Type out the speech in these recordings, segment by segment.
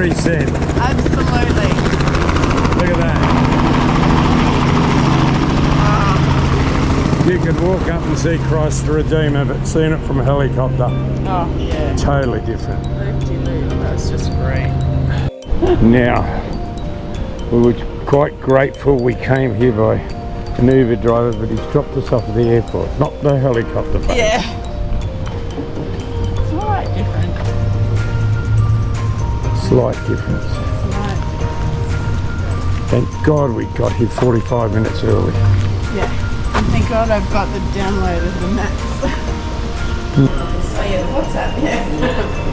he said. Absolutely. Look at that. You could walk up and see Christ the Redeemer, but seeing it from a helicopter. Oh, yeah. Totally different. Loop-de-loop. That's just great. Now, we were quite grateful we came here by an Uber driver, but he's dropped us off at the airport, not the helicopter place. Yeah. Slight difference. Slight difference. Slight. Thank God we got here 45 minutes early. Yeah. And thank God I've got the download of the maps. Oh yeah, the WhatsApp, yeah.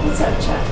WhatsApp chat.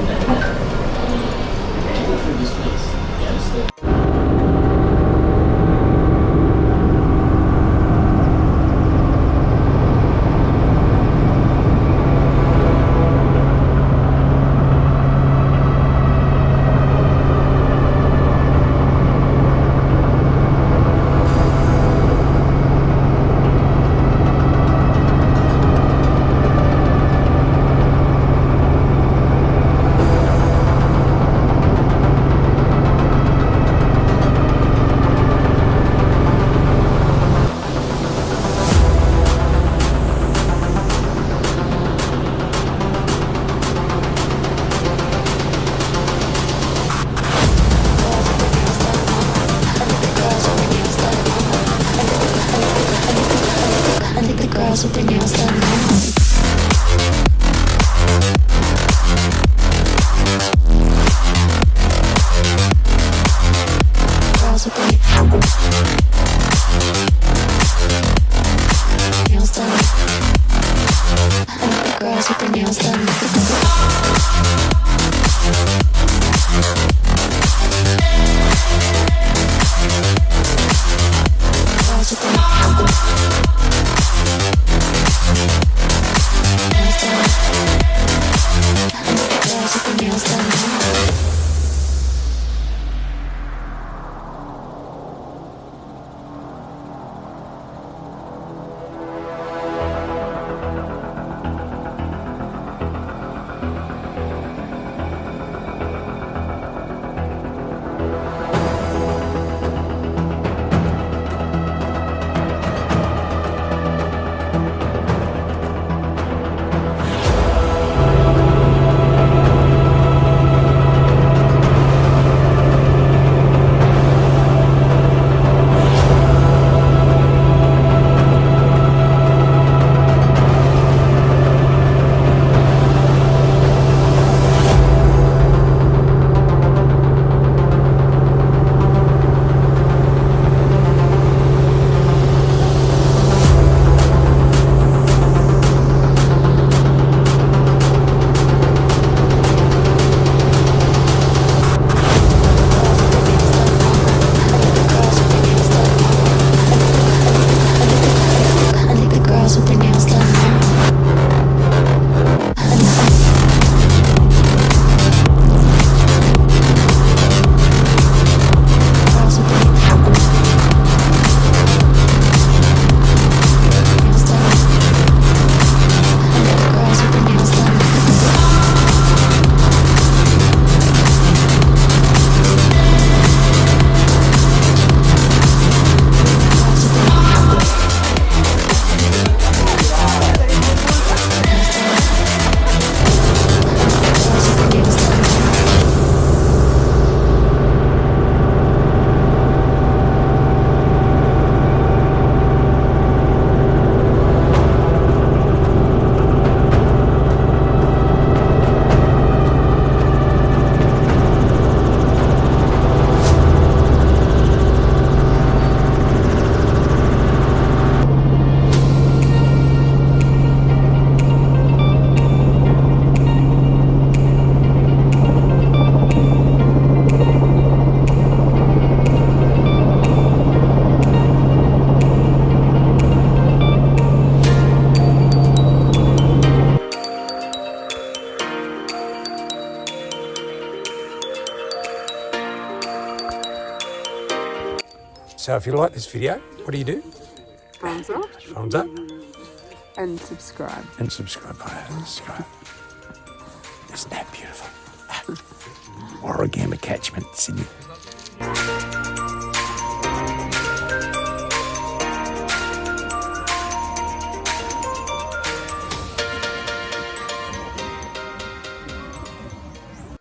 With their nails done. Girls with their nails done. I like the girls with their nails done. Girls with their nails done. So if you like this video, what do you do? Thumbs up. Thumbs up. And subscribe. And subscribe. Subscribe. Isn't that beautiful? All right. Warragamba catchment, Sydney.